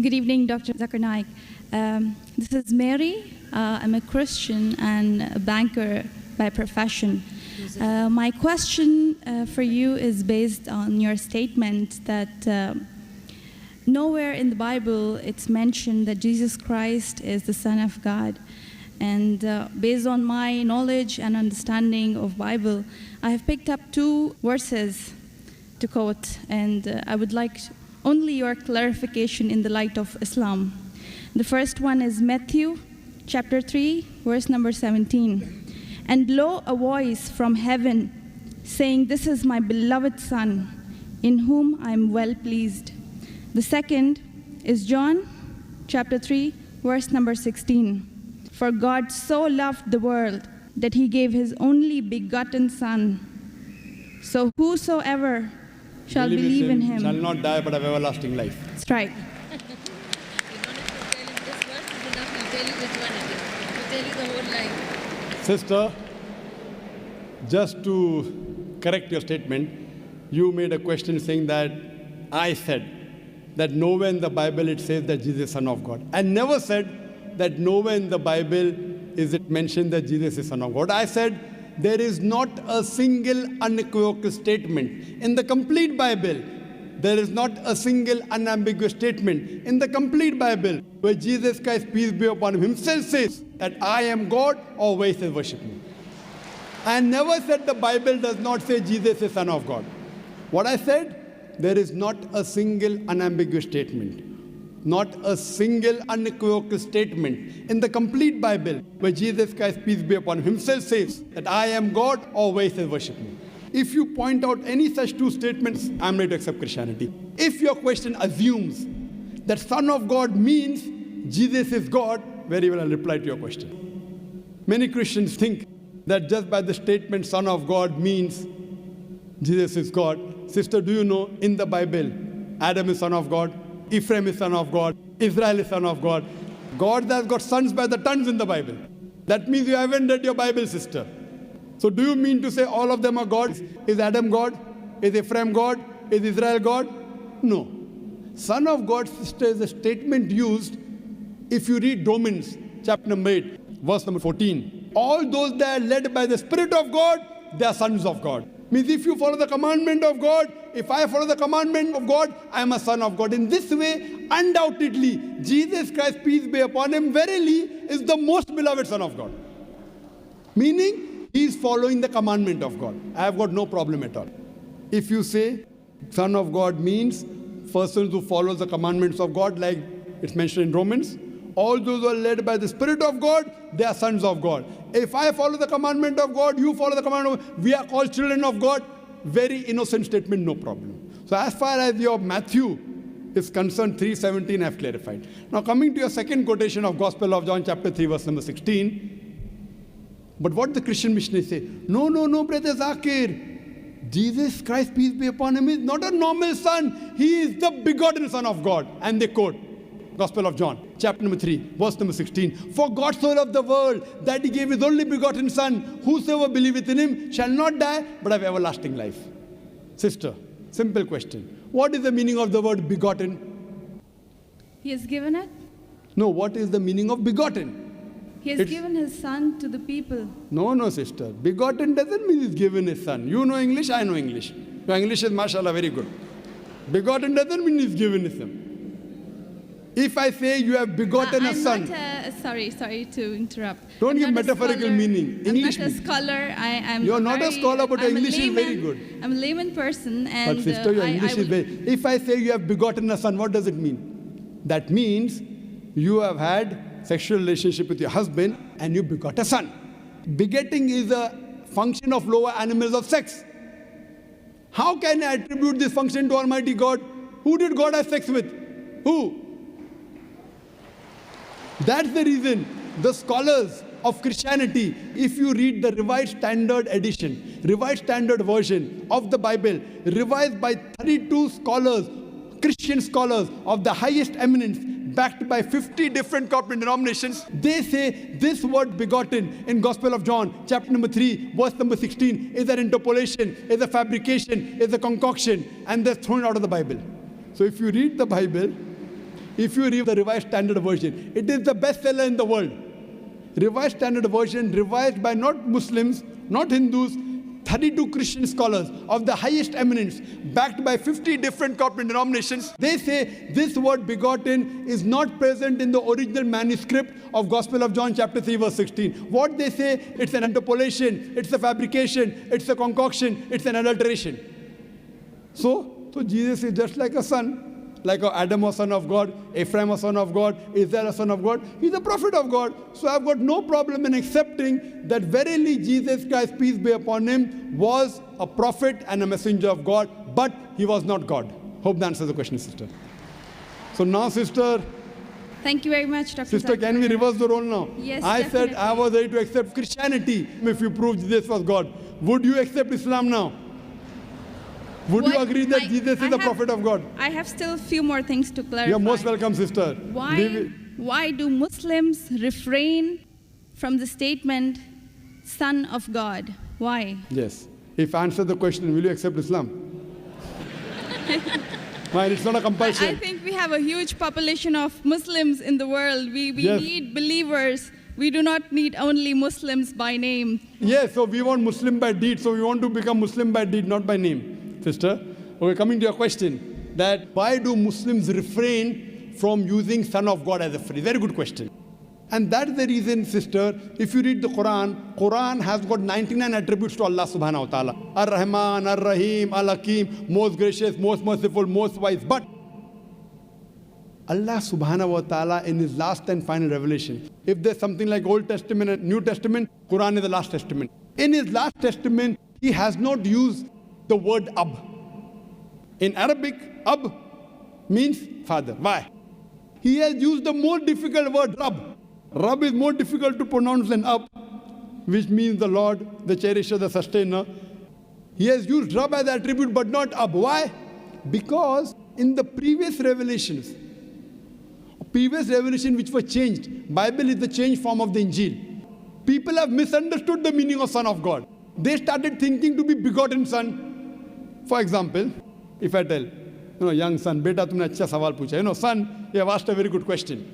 Good evening, Dr. Zakir Naik. This is Mary. I'm a Christian and a banker by profession. My question for you is based on your statement that nowhere in the Bible it's mentioned that Jesus Christ is the Son of God. And based on my knowledge and understanding of Bible, I have picked up two verses to quote, and I would like only your clarification in the light of Islam. The first one is Matthew chapter 3, verse number 17. And lo, a voice from heaven saying, "This is my beloved Son, in whom I am well pleased." The second is John chapter 3, verse number 16. For God so loved the world that he gave his only begotten Son. So whosoever shall believe in him shall not die but have everlasting life. That's right. Sister, just to correct your statement, you made a question saying that I said that nowhere in the Bible it says that Jesus is Son of God. I never said that nowhere in the Bible is it mentioned that Jesus is Son of God. I said there is not a single unequivocal statement in the complete Bible. There is not a single unambiguous statement in the complete Bible where Jesus Christ, peace be upon him, himself says that I am God, or where he says worship me. I never said the Bible does not say Jesus is Son of God. What I said, there is not a single unambiguous statement, not a single unequivocal statement in the complete Bible where Jesus Christ, peace be upon him, himself says that I am God, or where he says worship me. If you point out any such two statements, I'm ready to accept Christianity. If your question assumes that Son of God means Jesus is God, very well I'll reply to your question. Many Christians think that just by the statement Son of God means Jesus is God. Sister, do you know in the Bible, Adam is Son of God, Ephraim is Son of God, Israel is Son of God. God has got sons by the tons in the Bible. That means you haven't read your Bible, sister. So do you mean to say all of them are gods? Is Adam God? Is Ephraim God? Is Israel God? No. Son of God, sister, is a statement used if you read Romans chapter number 8, verse number 14. All those that are led by the Spirit of God, they are sons of God. Means if you follow the commandment of God, if I follow the commandment of God, I am a son of God. In this way, undoubtedly, Jesus Christ, peace be upon him, verily is the most beloved Son of God. Meaning, he is following the commandment of God. I have got no problem at all. If you say Son of God means persons who follow the commandments of God, like it's mentioned in Romans, all those who are led by the Spirit of God, they are sons of God. If I follow the commandment of God, you follow the commandment of God, we are called children of God. Very innocent statement, no problem. So as far as your Matthew is concerned, 3:17 I have clarified. Now coming to your second quotation of Gospel of John chapter 3 verse number 16. But what the Christian missionaries say, no, brother Zakir, Jesus Christ, peace be upon him, is not a normal son. He is the begotten Son of God. And they quote Gospel of John, chapter number 3, verse number 16. For God so loved the world that he gave his only begotten Son. Whosoever believeth in him shall not die, but have everlasting life. Sister, simple question. What is the meaning of the word begotten? He has given it. No, what is the meaning of begotten? He has given his Son to the people. No, sister. Begotten doesn't mean he's given his son. You know English, I know English. Your English is, mashallah, very good. Begotten doesn't mean he's given his son. If I say you have begotten a son. Sorry to interrupt. Don't give metaphorical meaning. English I'm not a scholar. You're not a scholar, but your English is very good. I'm a layman person. And but sister, your English is very... If I say you have begotten a son, what does it mean? That means you have had sexual relationship with your husband and you begot a son. Begetting is a function of lower animals of sex. How can I attribute this function to Almighty God? Who did God have sex with? Who? That's the reason the scholars of Christianity, if you read the Revised Standard Edition, Revised Standard Version of the Bible, revised by 32 scholars, Christian scholars of the highest eminence, backed by 50 different corporate denominations, they say this word begotten in Gospel of John, chapter number 3, verse number 16, is an interpolation, is a fabrication, is a concoction, and they're thrown out of the Bible. So if you read the Bible, If you read the Revised Standard Version, it is the bestseller in the world. Revised Standard Version, revised by not Muslims, not Hindus, 32 Christian scholars of the highest eminence, backed by 50 different corporate denominations. They say this word begotten is not present in the original manuscript of Gospel of John chapter 3 verse 16. What they say, it's an interpolation, it's a fabrication, it's a concoction, it's an adulteration. So Jesus is just like a son. Like Adam was son of God, Ephraim was son of God, Israel was son of God. He's a prophet of God. So I've got no problem in accepting that verily Jesus Christ, peace be upon him, was a prophet and a messenger of God, but he was not God. Hope that answers the question, sister. So now, sister. Thank you very much, Dr. Sister, Zakir. can we reverse the role now? Yes, I definitely. said I was ready to accept Christianity if you proved Jesus was God. Would you accept Islam now? Would you agree that Jesus is the prophet of God? I have still a few more things to clarify. You're most welcome, sister. Why do Muslims refrain from the statement, Son of God? Why? Yes. If I answer the question, will you accept Islam? Fine, it's not a compulsion. I think we have a huge population of Muslims in the world. We Yes. need believers. We do not need only Muslims by name. Yes, so we want Muslim by deed, so we want to become Muslim by deed, not by name. Sister, okay, coming to your question, that why do Muslims refrain from using Son of God as a phrase? Very good question. And that's the reason, sister, if you read the Quran has got 99 attributes to Allah subhanahu wa ta'ala. Ar-Rahman, Ar-Rahim, Al-Hakim, most gracious, most merciful, most wise. But Allah subhanahu wa ta'ala in his last and final revelation, if there's something like Old Testament and New Testament, Quran is the last testament. In his last testament, he has not used the word Ab. In Arabic, Ab means father. Why? He has used the more difficult word Rab. Rab is more difficult to pronounce than Ab, which means the Lord, the cherisher, the sustainer. He has used Rab as attribute but not Ab. Why? Because in the previous revelation which were changed, Bible is the changed form of the Injil. People have misunderstood the meaning of Son of God. They started thinking to be begotten son. For example, if I tell, young son, beta tumne acha sawal pucha. Son, you have asked a very good question.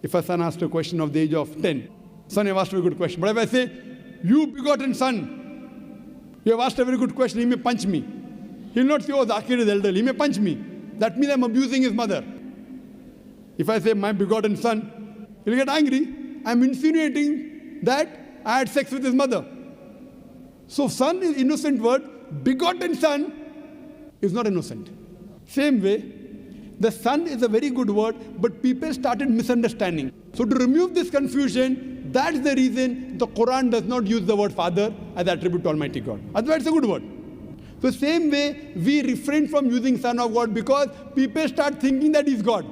If a son asked a question of the age of 10, son, you have asked a very good question. But if I say, you begotten son, you have asked a very good question, he may punch me. He will not say, oh, Zakir is elderly, he may punch me. That means I'm abusing his mother. If I say, my begotten son, he'll get angry. I'm insinuating that I had sex with his mother. So son is innocent word. Begotten son is not innocent. Same way, the son is a very good word, but people started misunderstanding. So to remove this confusion, that's the reason the Quran does not use the word father as attribute to Almighty God. Otherwise, it's a good word. So same way, we refrain from using Son of God because people start thinking that he's God.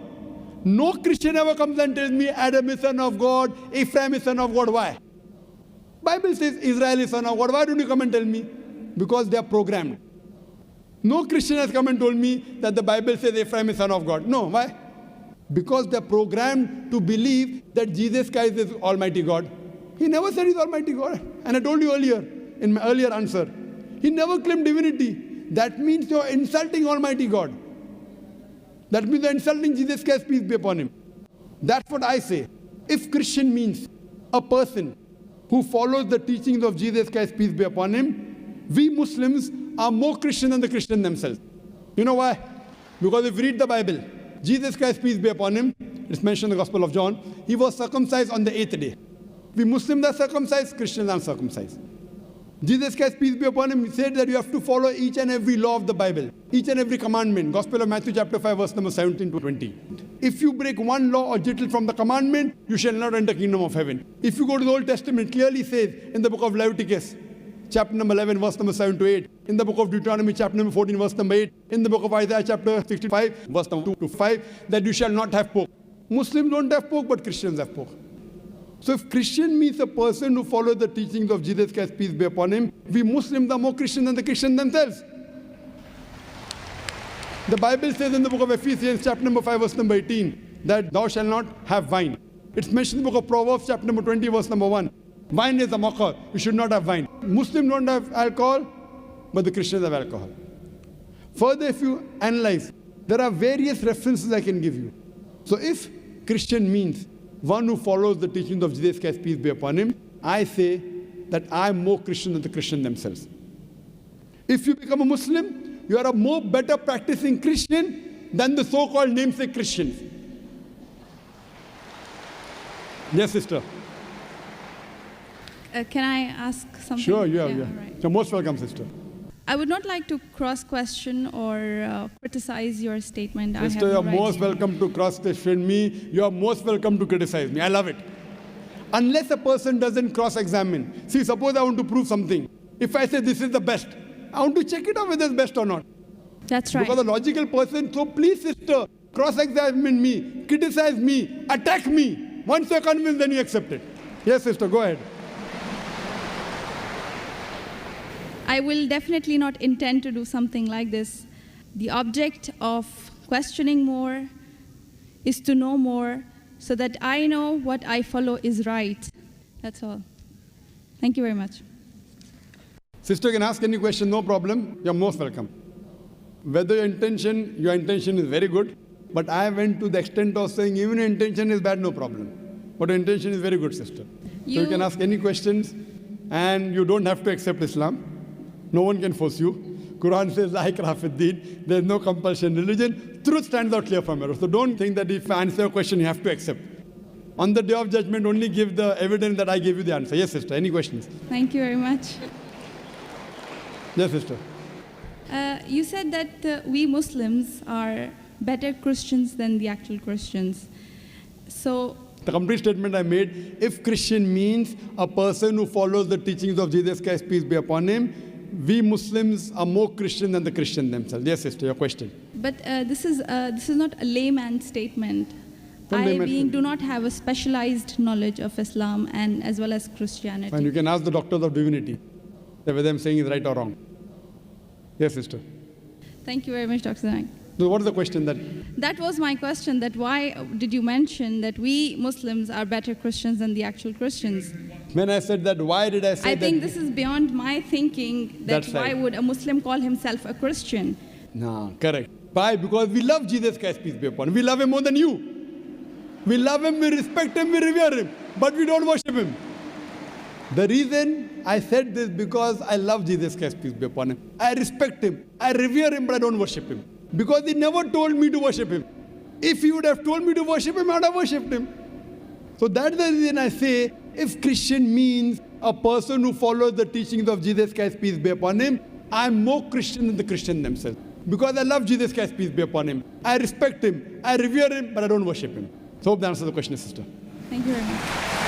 No Christian ever comes and tells me Adam is son of God, Ephraim is son of God. Why? Bible says Israel is son of God. Why don't you come and tell me? Because they are programmed. No Christian has come and told me that the Bible says Ephraim is son of God. No, why? Because they are programmed to believe that Jesus Christ is Almighty God. He never said he's Almighty God. And I told you earlier, in my earlier answer, he never claimed divinity. That means you're insulting Almighty God. That means you're insulting Jesus Christ, peace be upon him. That's what I say. If Christian means a person who follows the teachings of Jesus Christ, peace be upon him, we Muslims are more Christian than the Christians themselves. You know why? Because if you read the Bible, Jesus Christ, peace be upon him, it's mentioned in the Gospel of John, he was circumcised on the 8th day. We Muslims are circumcised, Christians are circumcised. Jesus Christ, peace be upon him, said that you have to follow each and every law of the Bible, each and every commandment. Gospel of Matthew chapter 5 verse number 17 to 20. If you break one law or jittle from the commandment, you shall not enter the kingdom of heaven. If you go to the Old Testament, clearly says in the book of Leviticus, chapter number 11 verse number 7 to 8, in the book of Deuteronomy chapter number 14 verse number 8, in the book of Isaiah chapter 65 verse number 2 to 5, that you shall not have pork. Muslims don't have pork, but Christians have pork. So if Christian means a person who follows the teachings of Jesus Christ, peace be upon him, we Muslims are more Christian than the Christians themselves. The Bible says in the book of Ephesians chapter number 5 verse number 18 that thou shalt not have wine. It's mentioned in the book of Proverbs chapter number 20 verse number 1. Wine is a mocker. You should not have wine. Muslims don't have alcohol, but the Christians have alcohol. Further, if you analyze, there are various references I can give you. So if Christian means one who follows the teachings of Jesus Christ, peace be upon him, I say that I am more Christian than the Christian themselves. If you become a Muslim, you are a more better practicing Christian than the so-called namesake Christians. Yes, sister. Can I ask something? Sure, yeah. Right. You're most welcome, sister. I would not like to cross-question or criticize your statement. Sister, you're most welcome to cross-question me. You're most welcome to criticize me. I love it. Unless a person doesn't cross-examine. See, suppose I want to prove something. If I say this is the best, I want to check it out whether it's best or not. That's right. Because a logical person, so please, sister, cross-examine me, criticize me, attack me. Once you're convinced, then you accept it. Yes, sister, go ahead. I will definitely not intend to do something like this. The object of questioning more is to know more so that I know what I follow is right. That's all. Thank you very much. Sister can ask any question, no problem. You're most welcome. Whether your intention is very good, but I went to the extent of saying even your intention is bad, no problem. But your intention is very good, sister. So you can ask any questions and you don't have to accept Islam. No one can force you. Quran says, La ikraha fid din. There's no compulsion in religion. Truth stands out clear from error. So don't think that if I answer a question, you have to accept. On the day of judgment, only give the evidence that I gave you the answer. Yes, sister. Any questions? Thank you very much. Yes, sister. You said that we Muslims are better Christians than the actual Christians. So the complete statement I made, if Christian means a person who follows the teachings of Jesus Christ, peace be upon him, we Muslims are more Christian than the Christian themselves. Yes, sister, your question. But this is not a layman statement. I do not have a specialized knowledge of Islam and as well as Christianity. And you can ask the doctors of divinity whether I'm saying is right or wrong. Yes, sister. Thank you very much, Dr. Naik. So what is the question then? That was my question, that why did you mention that we Muslims are better Christians than the actual Christians? When I said that, why did I say that? I think this is beyond my thinking, that why would a Muslim call himself a Christian? No, correct. Why? Because we love Jesus Christ, peace be upon him. We love him more than you. We love him, we respect him, we revere him, but we don't worship him. The reason I said this because I love Jesus Christ, peace be upon him. I respect him, I revere him, but I don't worship him. Because he never told me to worship him. If he would have told me to worship him, I would have worshipped him. So that's the reason I say, if Christian means a person who follows the teachings of Jesus Christ, peace be upon him, I'm more Christian than the Christian themselves. Because I love Jesus Christ, peace be upon him. I respect him, I revere him, but I don't worship him. So hope that answers the question, sister. Thank you very much.